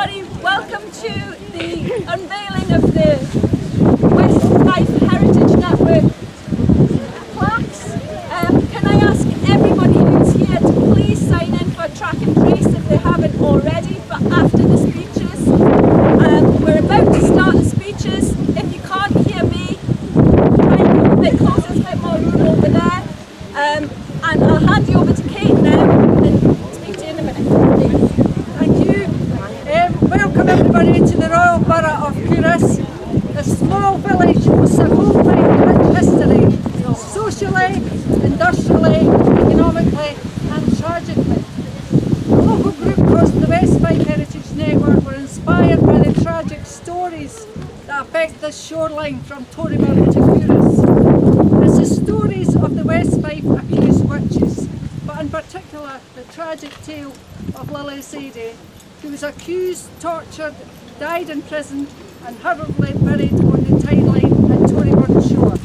everybody, welcome to the unveiling of the West Fife Heritage Network plaques. Can I ask everybody who's here to please sign in for track and trace if they haven't already, for after the speeches. We're about to start the speeches. If you can't hear me, try and move a bit closer, it's a bit more room over there. And I'll hand you over to Kate now and speak to you in a minute. Thank you. Welcome everybody to the Royal Borough of Culross, a small village with a whole rich history, socially, industrially, economically and tragically. The local group called the West Fife Heritage Network were inspired by the tragic stories that affect this shoreline from Torry Bay to Culross. It's the stories of the West Fife accused witches, but in particular the tragic tale of Lillias Addie, who was accused, tortured, died in prison and hurriedly buried on the tide line at Torry Bay shore.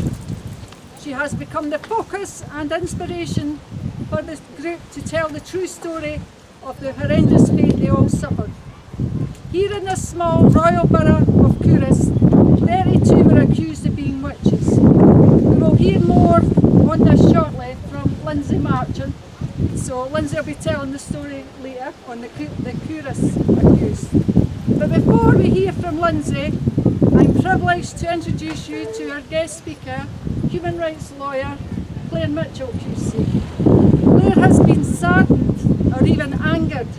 She has become the focus and inspiration for this group to tell the true story of the horrendous fate they all suffered. Here in this small royal borough of Culross, 32 were accused of being witches. We will hear more on this shortly from Lindsay Marchant. So Lindsay will be telling the story later on the Culross accused. But before we hear from Lindsay, I'm privileged to introduce you to our guest speaker, human rights lawyer, Claire Mitchell QC. Claire has been saddened or even angered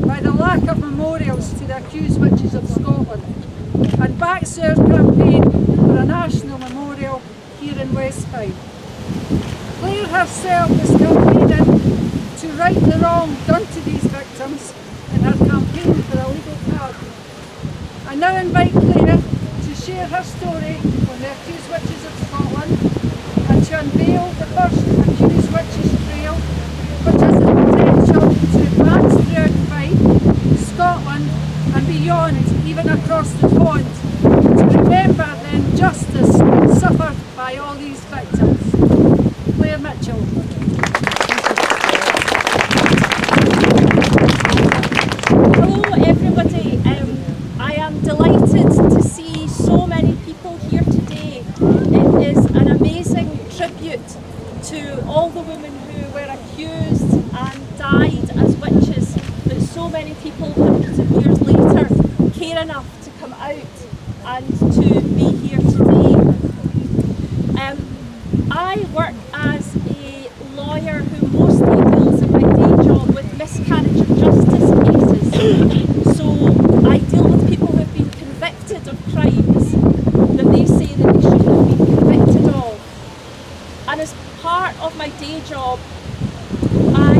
by the lack of memorials to the accused witches of Scotland and backs our campaign for a national memorial here in West Fife. Claire herself is campaigning to right the wrong done to these victims in her campaign for a legal pardon. I now invite Claire to share her story on the accused witches of Scotland and to unveil the first accused witches trail, which has the potential to advance throughout Fife, Scotland and beyond, even across the pond, to remember the injustice suffered by all these victims. Claire Mitchell. Hello everybody, I am delighted to see so many people here today. It is an amazing tribute to all the women who were accused and died as witches, that so many people hundreds of years later care enough to come out and to be here today. I work as a lawyer who mostly deals in my day job with miscarriage of justice cases. So I deal with people who have been convicted of crimes that they say that they shouldn't have been convicted of. And as part of my day job, I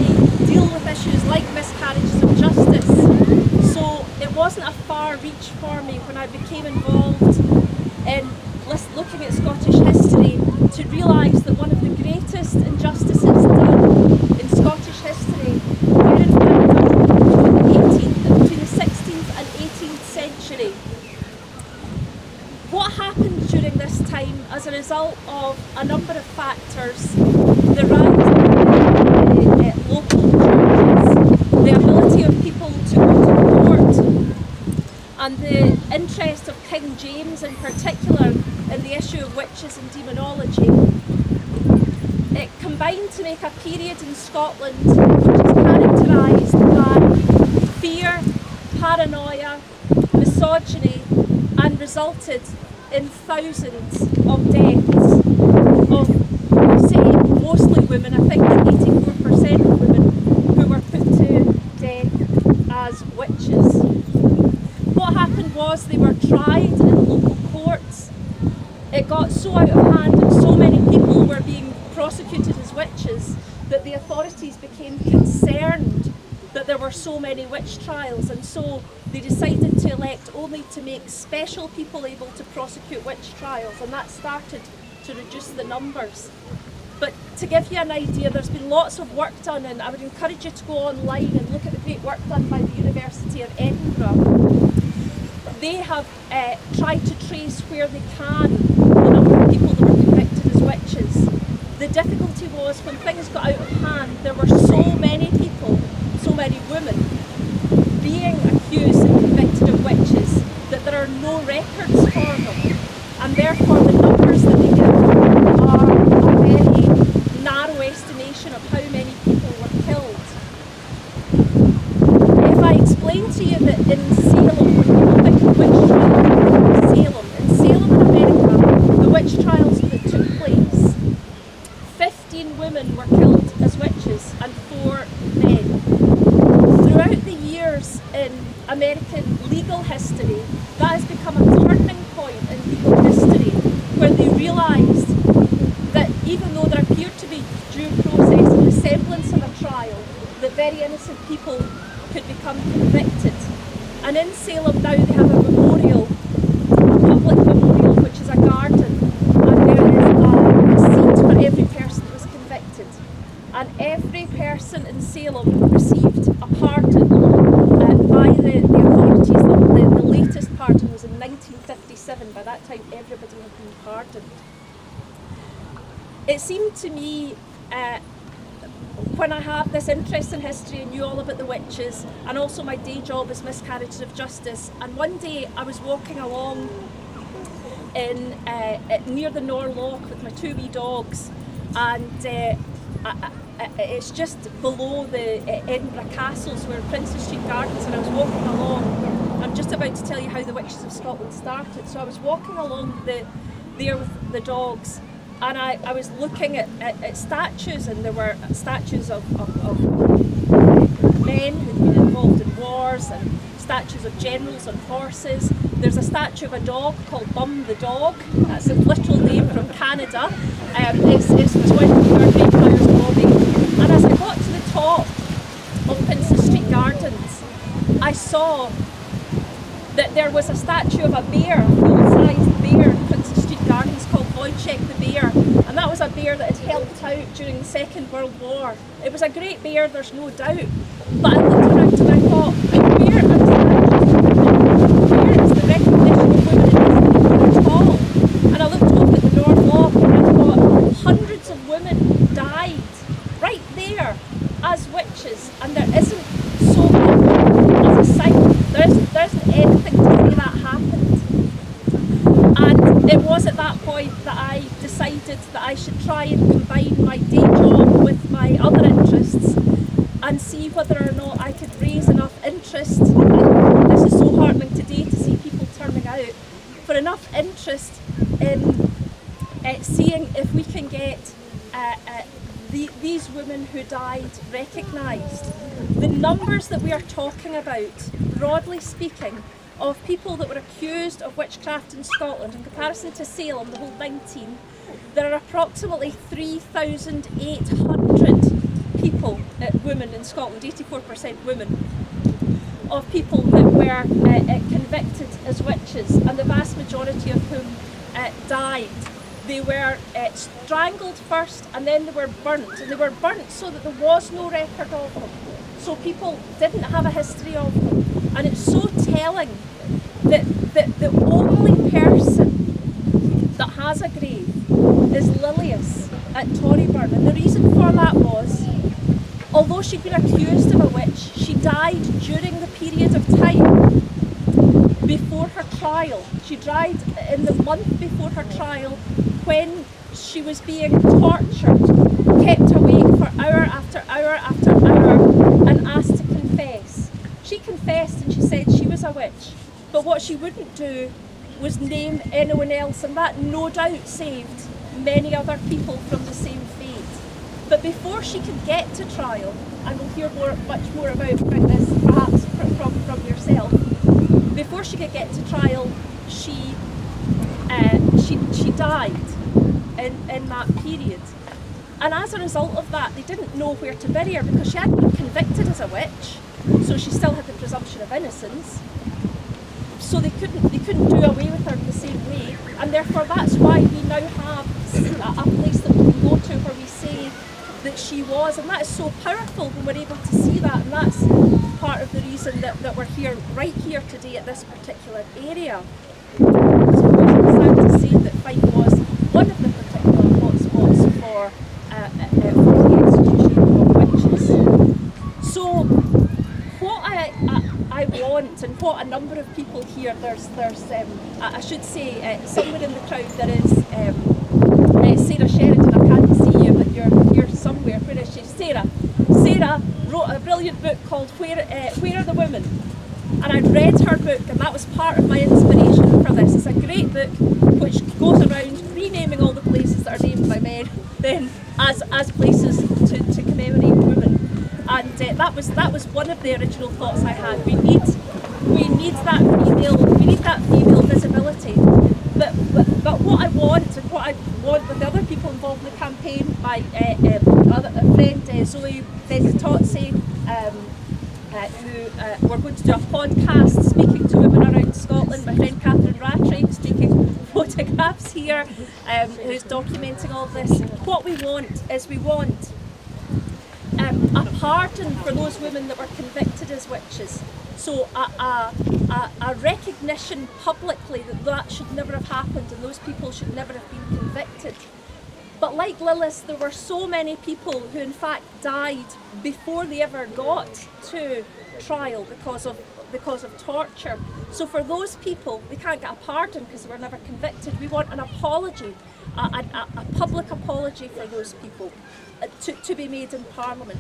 deal with issues like miscarriages of justice. So it wasn't a far reach for me when I became involved in looking at Scottish history to realise that one of the greatest injustices done in Scottish history were in fact done between the 16th and 18th century. What happened during this time as a result of a number of factors, the rise of the local churches, the ability of people to go to court, and the interest of King James in particular in the issue of witches and demonology. It combined to make a period in Scotland which is characterised by fear, paranoia, misogyny, and resulted in thousands of deaths of, say, mostly women. I think that 84% of women who were put to death as witches. What happened was they were tried in local courts. It got so out of hand and so many people were being prosecuted as witches that the authorities became concerned that there were so many witch trials, and so they decided to elect only to make special people able to prosecute witch trials, and that started to reduce the numbers. But to give you an idea, there's been lots of work done, and I would encourage you to go online and look at the great work done by the University of Edinburgh. They have tried to trace where they can the number of people that were convicted as witches. The difficulty was when things got out of hand, there were so many people, so many women being accused and convicted and therefore the numbers that we give are a very narrow estimation of how many people were killed. If I explain to you that in Salem, when people think of witch trials in Salem in America, the witch trials that took place, 15 women were killed as witches and 4 men. Throughout the years in American legal history, that has become a turning point in legal history where they realised that even though there appeared to be due process and the semblance of a trial, that very innocent people could become convicted. And in Salem now they have a memorial, a public memorial, which is a garden, and there is a seat for every person that was convicted. And every person in Salem received a pardon by the authorities. The latest pardon was in 1957. By that time, everybody had been pardoned. It seemed to me, when I have this interest in history and knew all about the witches, and also my day job is miscarriages of justice, and one day I was walking along in near the Nor Loch with my 2 wee dogs, and it's just below the Edinburgh Castles where Princes Street Gardens, and I was walking along. I'm just about to tell you how the Witches of Scotland started. So I was walking along there with the dogs, and I was looking at statues, and there were statues of men who'd been involved in wars, and statues of generals on horses. There's a statue of a dog called Bum the Dog. That's a literal name from Canada. It's twin to our Great Fires Bobby. And as I got to the top of Princes Street Gardens, I saw that there was a statue of a bear, a full-sized bear in Princes Street Gardens called Wojciech the bear. And that was a bear that had helped out during the Second World War. It was a great bear, there's no doubt. But I looked around and I thought, where is the recognition of women in history at all? And I looked up at the North Loch and I thought, hundreds of women died right there as witches, and there isn't so much as a sign. There isn't anything to say that happened. And it was at that point that I decided that I should try and combine my day job with my other interests and see whether or not I could raise enough interest, and this is so heartening today to see people turning out, for enough interest in seeing if we can get these women who died recognised. The numbers that we are talking about, broadly speaking, of people that were accused of witchcraft in Scotland, in comparison to Salem, the whole 19, there are approximately 3,800 people, women in Scotland, 84% women, of people that were convicted as witches, and the vast majority of whom died. They were strangled first, and then they were burnt, and they were burnt so that there was no record of them. So people didn't have a history of them. And it's so telling that the only person that has a grave is Lillias at Torry Bay. And the reason for that was, although she'd been accused of a witch, she died during the period of time before her trial. She died in the month before her trial, when she was being tortured, kept awake for hour after hour after hour, and asked to confess. She confessed and she said she was a witch, but what she wouldn't do was name anyone else, and that no doubt saved many other people from the same fate. But before she could get to trial, and we'll hear much more about this perhaps from yourself, before she could get to trial, she died in that period. And as a result of that, they didn't know where to bury her, because she hadn't been convicted as a witch, so she still had the presumption of innocence. So they couldn't do away with her in the same way, and therefore that's why we now have a place that we can go to where we say that she was, and that is so powerful when we're able to see that, and that's part of the reason that we're here, right here today at this particular area. So it's sad to say that Fife was one of the particular hotspots for the execution of witches. So what I I want, and what a number of people here, there's I should say, somewhere in the crowd there is Sarah Sheridan. I can't see you, but you're somewhere. Where is she? Sarah. Sarah wrote a brilliant book called Where Are the Women? And I'd read her book, and that was part of my inspiration for this. It's a great book which goes around renaming all the places that are named by men then as places to commemorate women. And that was one of the original thoughts I had. We need that female visibility. But what I want, and what I want with the other people involved in the campaign, my friend Zoe Ventatozzi, who we're going to do a podcast speaking to women around Scotland. My friend Catherine Rattray is taking photographs here, who's documenting all this. What we want is a pardon for those women that were convicted as witches. So a recognition publicly that should never have happened and those people should never have been convicted. But like Lillias, there were so many people who in fact died before they ever got to trial because of torture. So for those people, they can't get a pardon because they were never convicted. We want an apology, a public apology for those people to be made in Parliament.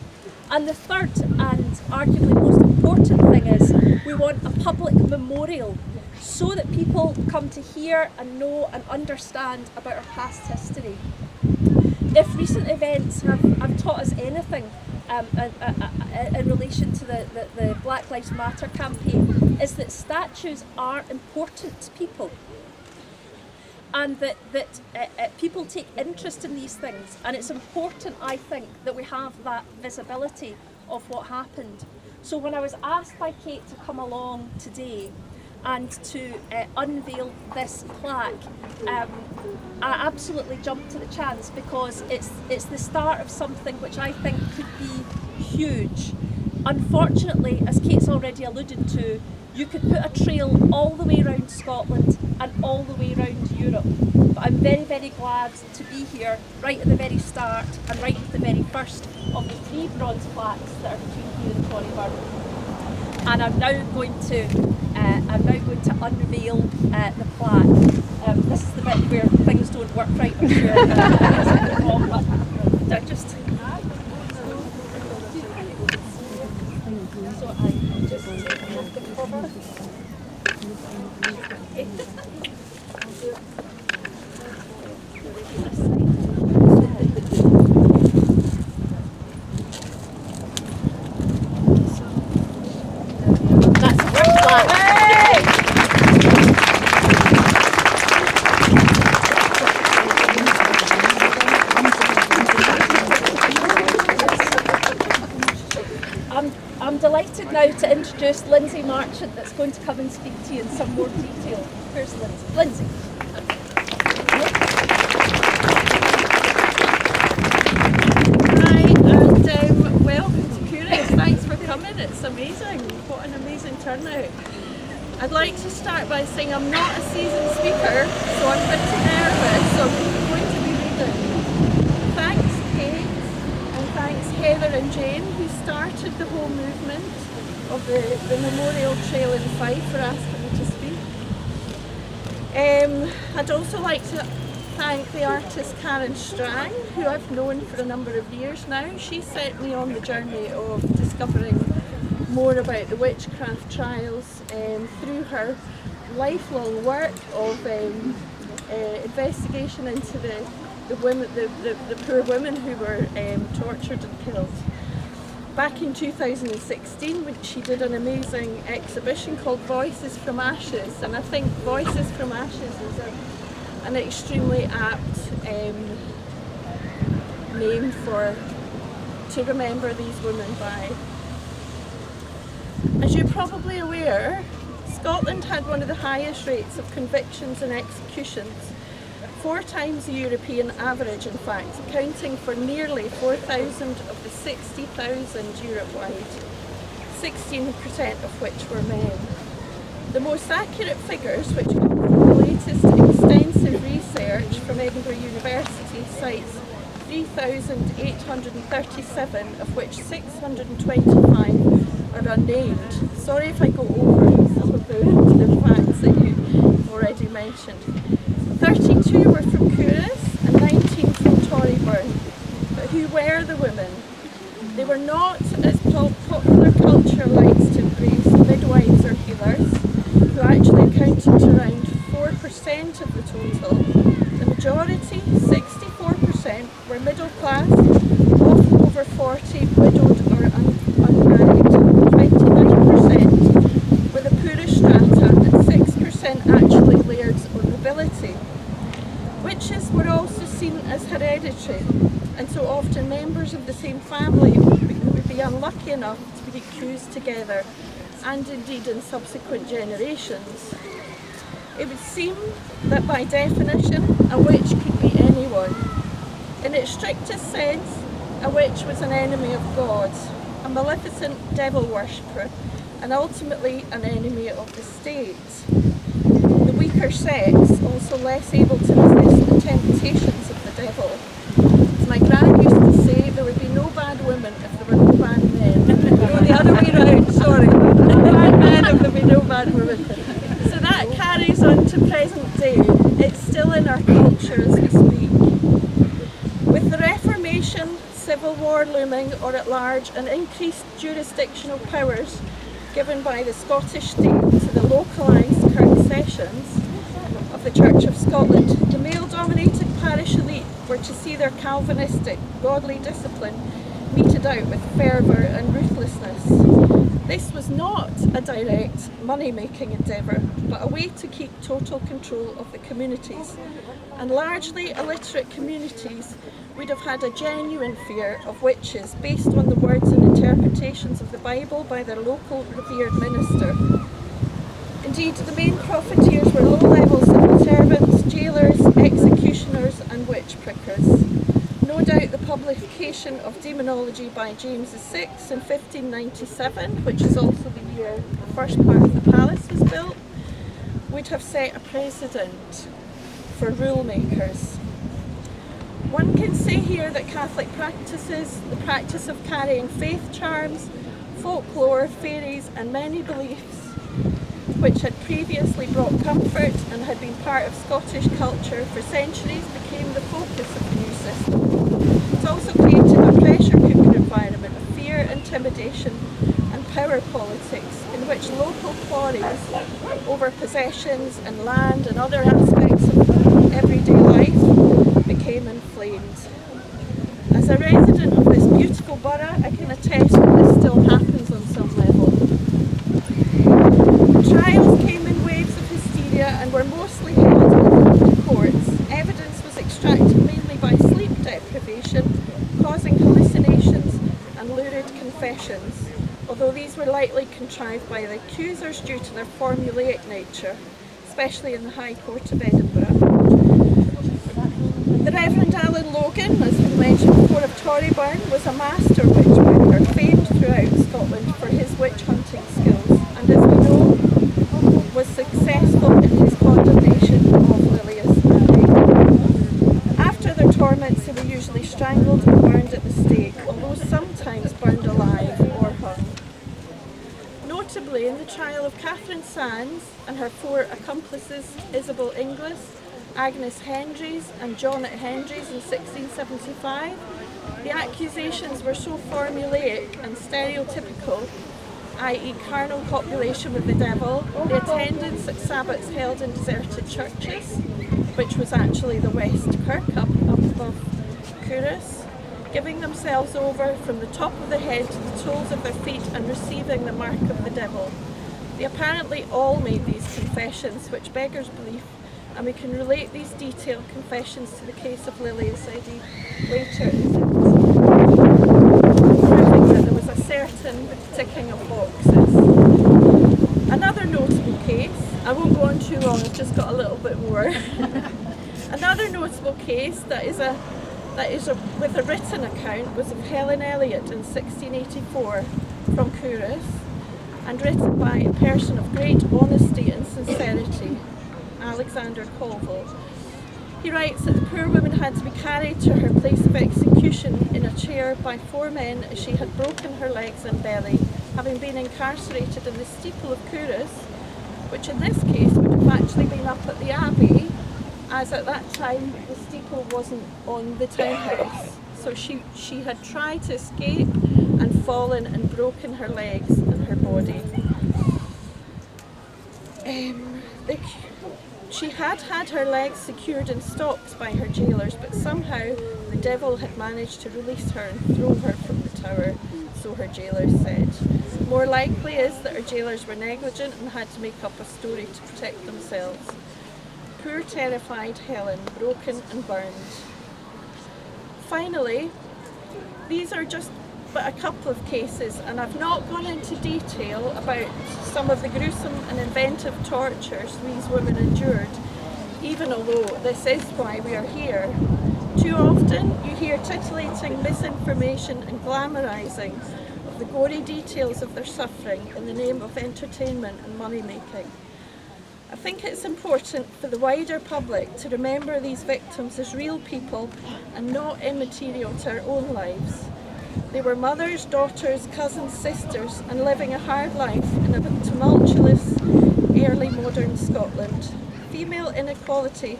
And the third and arguably most important thing is we want a public memorial so that people come to hear and know and understand about our past history. If recent events have taught us anything in relation to the Black Lives Matter campaign, is that statues are important to people, and that people take interest in these things, and it's important, I think, that we have that visibility of what happened. So when I was asked by Kate to come along today and to unveil this plaque, I absolutely jumped to the chance, because it's the start of something which I think could be huge. Unfortunately, as Kate's already alluded to, you could put a trail all the way around Scotland and all the way around Europe. But I'm very, very glad to be here right at the very start and right at the very first of the 3 bronze plaques that are between here and Torry Bay. And I'm now going to unveil the plaque. This is the bit where things don't work right, I'm sure. I just so I just take off the cover. I'm delighted now to introduce Lindsay Marchant, that's going to come and speak to you in some more detail. Here's Lindsay. Lindsay. Hi, and welcome to Culross. Thanks for coming. It's amazing. What an amazing turnout. I'd like to start by saying I'm not a seasoned speaker, so I'm pretty nervous, so I'm going to be reading. Thanks Kate, and thanks Heather and Jane, who started the whole movement of the Memorial Trail in Fife, for asking me to speak. I'd also like to thank the artist Karen Strang, who I've known for a number of years now. She set me on the journey of discovering more about the witchcraft trials through her lifelong work of investigation into the women, the poor women who were tortured and killed. Back in 2016, when she did an amazing exhibition called Voices from Ashes, and I think Voices from Ashes is an extremely apt name to remember these women by. As you're probably aware, Scotland had one of the highest rates of convictions and executions, 4 times the European average in fact, accounting for nearly 4,000 of the 60,000 Europe-wide, 16% of which were men. The most accurate figures, which come from the latest extensive research from Edinburgh University, cites 3,837, of which 625 are unnamed. Sorry if I go over some of the facts that you've already mentioned. 32 were from Culross and 19 from Torry Bay. But who were the women? They were not, as popular culture likes to embrace, midwives or healers, who actually accounted to around 4% of the total. The majority, 64%, were middle class, often over 40, widowed or unmarried. 29% were the poorer strata, and 6% actually lairds or nobility. Witches were also seen as hereditary, and so often members of the same family would be unlucky enough to be accused together, and indeed in subsequent generations. It would seem that by definition, a witch could be anyone. In its strictest sense, a witch was an enemy of God, a maleficent devil worshipper, and ultimately an enemy of the state. The weaker sex also less able to resist the temptations of the devil. As my gran used to say, there would be no bad women if there were no bad men. No, the other way round, sorry. No bad men if there would be no bad women. So that carries on to present day. It's still in our culture as we speak. With the Reformation, civil war looming, or at large, and increased jurisdictional powers given by the Scottish state to the localised Kirk sessions of the Church of Scotland, the male-dominated parish elite were to see their Calvinistic, godly discipline meted out with fervour and ruthlessness. This was not a direct money-making endeavour, but a way to keep total control of the communities. And largely illiterate communities would have had a genuine fear of witches based on the words and interpretations of the Bible by their local revered minister. Indeed, the main profiteers were low-level civil servants, jailers, executioners and witch prickers. No doubt the publication of Demonology by James VI in 1597, which is also the year the first part of the palace was built, would have set a precedent for rule makers. One can say here that Catholic practices, the practice of carrying faith charms, folklore, fairies and many beliefs which had previously brought comfort and had been part of Scottish culture for centuries became the focus of the new system. It also created a pressure cooker environment of fear, intimidation and power politics in which local quarrels over possessions and land and other aspects of everyday life became inflamed. As a resident of this beautiful borough, I can attest that this still happens on some level. Trials came in waves of hysteria and were mostly held in courts. Evidence was extracted mainly by sleep deprivation, causing hallucinations and lurid confessions, although these were likely contrived by the accusers due to their formulaic nature, especially in the High Court of Edinburgh. The Reverend Alan Logan, as we mentioned before, of Torry Bay, was a master witch worker, famed throughout Scotland for his witch hunting skills, and as we know, was successful in his condemnation of Lillias Addie. After their torments, they were usually strangled and burned at the stake, although sometimes burned alive or hung. Notably, in the trial of Catherine Sands and her 4 accomplices, Isabel Inglis, Agnes Hendries and Janet Hendries in 1675, the accusations were so formulaic and stereotypical, i.e. carnal copulation with the devil, the attendance at Sabbats held in deserted churches, which was actually the West Kirk up above Culross, giving themselves over from the top of the head to the soles of their feet and receiving the mark of the devil. They apparently all made these confessions, which beggars belief, and we can relate these detailed confessions to the case of Lillias Addie later in proving that there was a certain ticking of boxes. Another notable case, I won't go on too long, I've just got a little bit more. Another notable case that is with a written account was of Helen Elliot in 1684 from Culross, and written by a person of great honesty and sincerity, Alexander Colville. He writes that the poor woman had to be carried to her place of execution in a chair by 4 men as she had broken her legs and belly having been incarcerated in the steeple of Culross, which in this case would have actually been up at the Abbey, as at that time the steeple wasn't on the townhouse. So she had tried to escape and fallen and broken her legs and her body. She had her legs secured in stocks by her jailers, but somehow the devil had managed to release her and throw her from the tower, so her jailers said. More likely is that her jailers were negligent and had to make up a story to protect themselves. Poor terrified Helen, broken and burned. Finally, these are just but a couple of cases, and I've not gone into detail about some of the gruesome and inventive tortures these women endured, even although this is why we are here. Too often you hear titillating misinformation and glamorising of the gory details of their suffering in the name of entertainment and money making. I think it's important for the wider public to remember these victims as real people and not immaterial to our own lives. They were mothers, daughters, cousins, sisters, and living a hard life in a tumultuous, early modern Scotland. Female inequality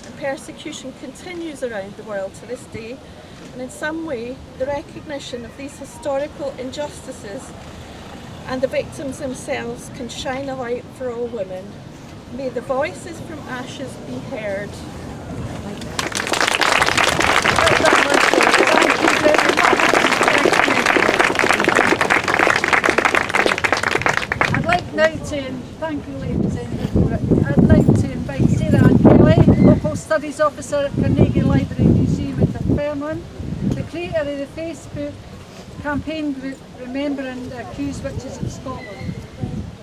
and persecution continues around the world to this day, and in some way the recognition of these historical injustices and the victims themselves can shine a light for all women. May the voices from ashes be heard. Thank you, ladies. I'd like to invite Sarah Ann Kelly, Local Studies Officer at Carnegie Library Museum in Dunfermline, the creator of the Facebook campaign group Remembering the Accused Witches of Scotland.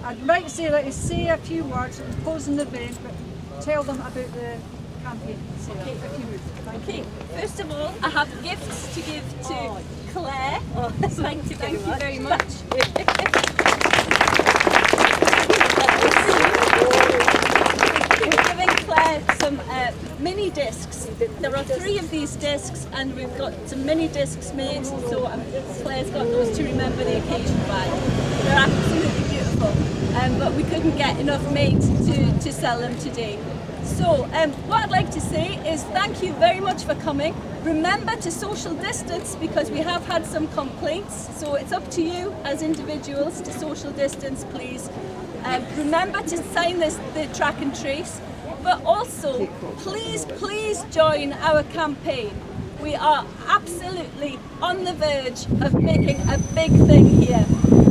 I'd like Sarah to say a few words and close the event, but tell them about the campaign, Sarah, if you would. Thank you. First of all, I have gifts to give to Claire. Thank you very much. We're giving Claire some mini discs. There are 3 of these discs, and we've got some mini discs made, so Claire's got those to remember the occasion by. They're absolutely beautiful, but we couldn't get enough made to sell them today. So what I'd like to say is thank you very much for coming. Remember to social distance, because we have had some complaints, so it's up to you as individuals to social distance, please. Remember to sign the track and trace, but also please join our campaign. We are absolutely on the verge of making a big thing here.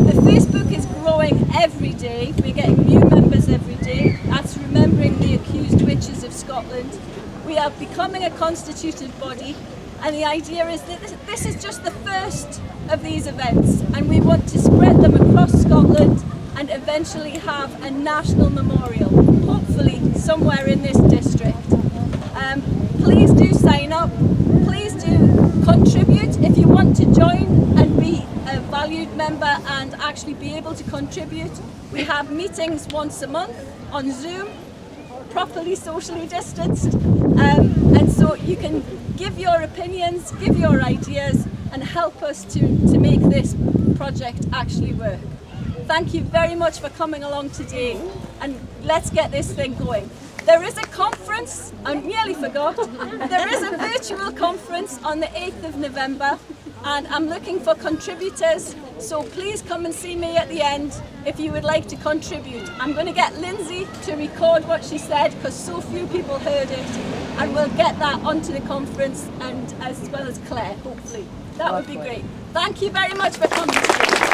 The Facebook is growing every day. We're getting new members every day. That's Remembering the Accused Witches of Scotland. We are becoming a constituted body, and the idea is that this is just the first of these events, and we want to spread them across Scotland and eventually have a national memorial, hopefully somewhere in this district. Please do sign up, please do contribute if you want to join and be a valued member and actually be able to contribute. We have meetings once a month on Zoom, properly socially distanced, and so you can give your opinions, give your ideas, and help us to make this project actually work. Thank you very much for coming along today, and let's get this thing going. There is a conference, I nearly forgot, there is a virtual conference on the 8th of November, and I'm looking for contributors, so please come and see me at the end if you would like to contribute. I'm going to get Lindsay to record what she said, because so few people heard it, and we'll get that onto the conference, and as well as Claire, hopefully. That would be great. Thank you very much for coming today.